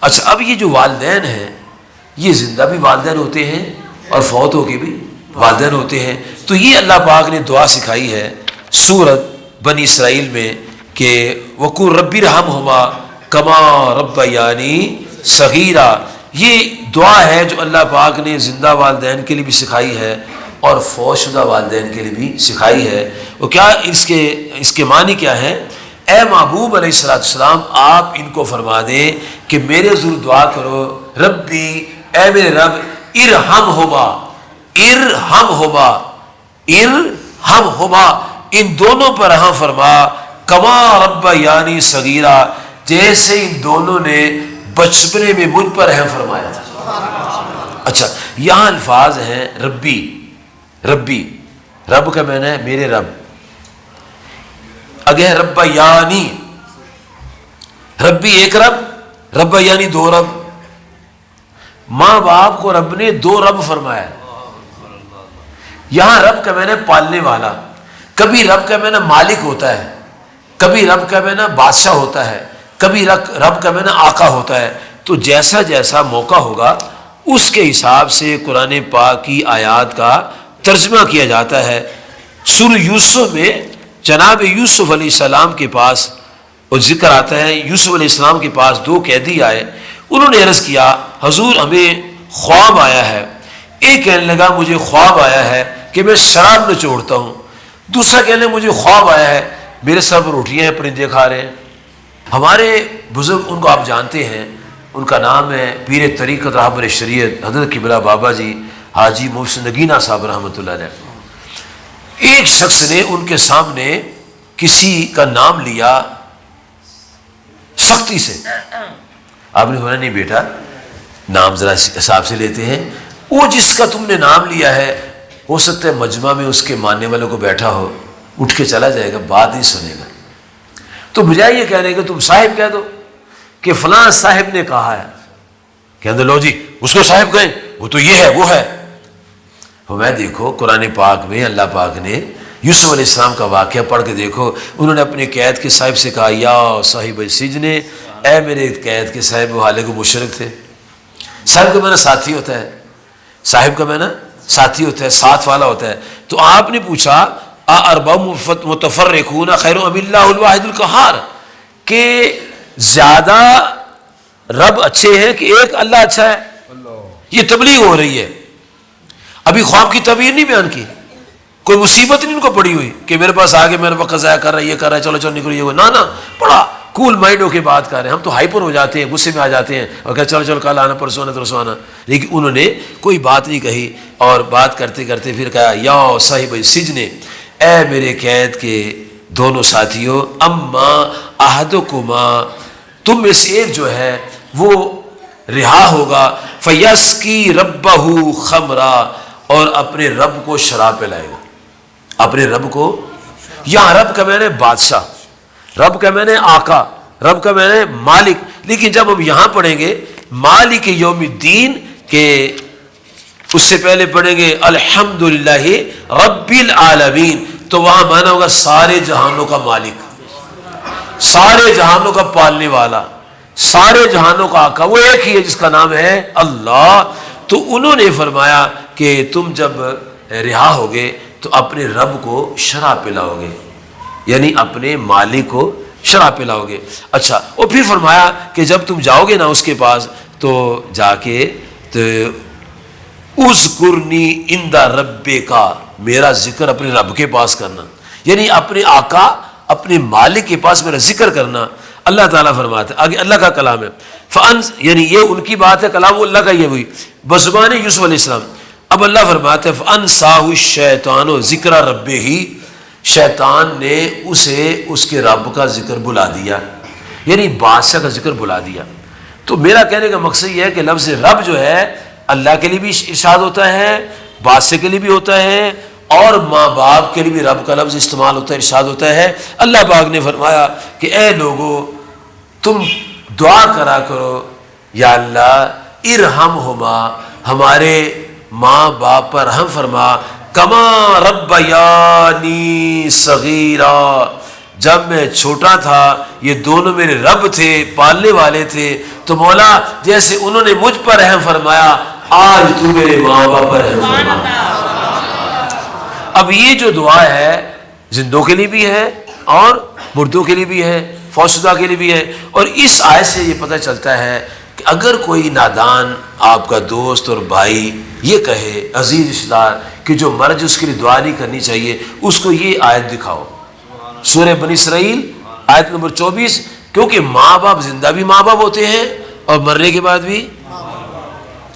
اچھا، اب یہ جو والدین ہیں یہ زندہ بھی والدین ہوتے ہیں اور فوت ہو کے بھی والدین ہوتے ہیں. تو یہ اللہ پاک نے دعا سکھائی ہے سورت بنی اسرائیل میں کہ وقل رب ارحمہما کما ربیانی صغیرا. یہ دعا ہے جو اللہ پاک نے زندہ والدین کے لیے بھی سکھائی ہے اور فوت شدہ والدین کے لیے بھی سکھائی ہے. وہ کیا اس کے معنی کیا ہے؟ اے محبوب علیہ السلام آپ ان کو فرما دیں کہ میرے ضرور دعا کرو ربی، اے میرے رب، ارحمہما ان دونوں پر رحم فرما، کما ربیانی صغیرا جیسے ان دونوں نے بچپنے میں مجھ پر رحم فرمایا تھا. اچھا، یہاں الفاظ ہیں ربی. رب کا معنی ہے میرے رب. اگے ربیانی، ربی ایک رب، ربیانی دو رب. ماں باپ کو رب نے دو رب فرمایا. یہاں رب کا معنی پالنے والا. کبھی رب کا معنی مالک ہوتا ہے، کبھی رب کا معنی بادشاہ ہوتا ہے، کبھی رب کا معنی آقا ہوتا ہے. تو جیسا جیسا موقع ہوگا اس کے حساب سے قرآن پاک کی آیات کا ترجمہ کیا جاتا ہے. سورہ یوسف میں جناب یوسف علیہ السلام کے پاس اور ذکر آتا ہے، یوسف علیہ السلام کے پاس دو قیدی آئے. انہوں نے عرض کیا حضور ہمیں خواب آیا ہے. ایک کہنے لگا مجھے خواب آیا ہے کہ میں شراب نچوڑتا ہوں. دوسرا کہنے مجھے خواب آیا ہے میرے سر پر روٹیاں ہیں، پرندے کھا رہے ہیں. ہمارے بزرگ ان کو آپ جانتے ہیں، ان کا نام ہے پیر طریقت رہبر شریعت حضرت قبلہ بابا جی حاجی محسن نگینہ صاحب رحمۃ اللہ علیہ. ایک شخص نے ان کے سامنے کسی کا نام لیا سختی سے. آپ نے بولا نہیں بیٹا، نام ذرا حساب سے لیتے ہیں. وہ جس کا تم نے نام لیا ہے ہو سکتا ہے مجمع میں اس کے ماننے والوں کو بیٹھا ہو، اٹھ کے چلا جائے گا، بات نہیں سنے گا. تو بجائے یہ کہنے کہ تم صاحب کہہ دو کہ فلاں صاحب نے کہا ہے، کہہ دو لو جی اس کو صاحب کہیں، وہ تو یہ ہے وہ ہے. میں دیکھو قرآن پاک میں اللہ پاک نے یوسف علیہ السلام کا واقعہ پڑھ کے دیکھو. انہوں نے اپنے قید کے صاحب سے کہا یا صاحب السجن، اے میرے قید کے صاحب. وہ حالانکہ مشرک تھے. صاحب کا معنی ساتھی ہوتا ہے، صاحب کا معنی ساتھی ہوتا ہے، ساتھ والا ہوتا ہے. تو آپ نے پوچھا ارباب متفرقون خیر ام اللہ الواحد القہار، کہ زیادہ رب اچھے ہیں کہ ایک اللہ اچھا ہے. یہ تبلیغ ہو رہی ہے. ابھی خواب کی تعبیر نہیں بیان کی، کوئی مصیبت نہیں ان کو پڑی ہوئی کہ میرے پاس آگے میرے وقت ضائع کر رہا ہے، یہ کر رہا ہے، چلو چلو نکلو یہ نہ بڑا کول مائنڈ ہو کے بات کر رہے ہیں. ہم تو ہائپر ہو جاتے ہیں، غصے میں آ جاتے ہیں اور کہ چلو چلو کل آنا پرسوں آنا ترسوں آنا. لیکن انہوں نے کوئی بات نہیں کہی اور بات کرتے کرتے پھر کہا یا صاحب السجن، اے میرے قید کے دونوں ساتھیوں، اما احدکما، تم میں سے ایک جو ہے وہ رہا ہوگا، فیسقی ربہ خمرا، اور اپنے رب کو شراب پلائے گا. اپنے رب کو، یہاں رب کا معنی بادشاہ، رب کا معنی آقا، رب کا معنی مالک. لیکن جب ہم یہاں پڑھیں گے مالک یوم الدین کے اس سے پہلے پڑھیں گے الحمدللہ رب العالمین، تو وہاں معنی ہوگا سارے جہانوں کا مالک، سارے جہانوں کا پالنے والا، سارے جہانوں کا آقا. وہ ایک ہی ہے جس کا نام ہے اللہ. تو انہوں نے فرمایا کہ تم جب رہا ہوگے تو اپنے رب کو شراب پلاؤ گے، یعنی اپنے مالک کو شراب پلاؤ گے. اچھا، اور پھر فرمایا کہ جب تم جاؤ گے نا اس کے پاس تو جا کے اذکرنی عند ربک، میرا ذکر اپنے رب کے پاس کرنا، یعنی اپنے آقا اپنے مالک کے پاس میرا ذکر کرنا. اللہ تعالیٰ فرماتا ہے، آگے اللہ کا کلام ہے، یعنی یہ ان کی بات ہے، کلام اللہ کا یہ ہوئی بزبان یوسف علیہ السلام. اب اللہ فرماتا ہے فَأَنْسَاهُ الشَّيْطَانُ ذِكْرَ رَبِّهِ، شیطان نے اسے اس کے رب کا ذکر بلا دیا، یعنی بادشاہ کا ذکر بلا دیا. تو میرا کہنے کا مقصد یہ ہے کہ لفظ رب جو ہے اللہ کے لیے بھی ارشاد ہوتا ہے، بادشاہ کے لیے بھی ہوتا ہے، اور ماں باپ کے لیے بھی رب کا لفظ استعمال ہوتا ہے، ارشاد ہوتا ہے. اللہ پاک نے فرمایا کہ اے لوگو تم دعا کرا کرو یا اللہ ارحمہما، ہمارے ماں باپ پر رحم فرما، کما ربیانی صغیرا، جب میں چھوٹا تھا یہ دونوں میرے رب تھے، پالنے والے تھے، تو مولا جیسے انہوں نے مجھ پر رحم فرمایا آج تو میرے ماں باپ پر رحم فرما۔ اب یہ جو دعا ہے زندوں کے لیے بھی ہے اور مردوں کے لیے بھی ہے، فوتشدہ کے لیے بھی ہے۔ اور اس آیت سے یہ پتہ چلتا ہے کہ اگر کوئی نادان آپ کا دوست اور بھائی یہ کہے، عزیز رشتہ دار، کہ جو مر جائے اس کے لیے دعا نہیں کرنی چاہیے، اس کو یہ آیت دکھاؤ، سورہ بنی اسرائیل آیت نمبر 24، کیونکہ ماں باپ زندہ بھی ماں باپ ہوتے ہیں اور مرنے کے بعد بھی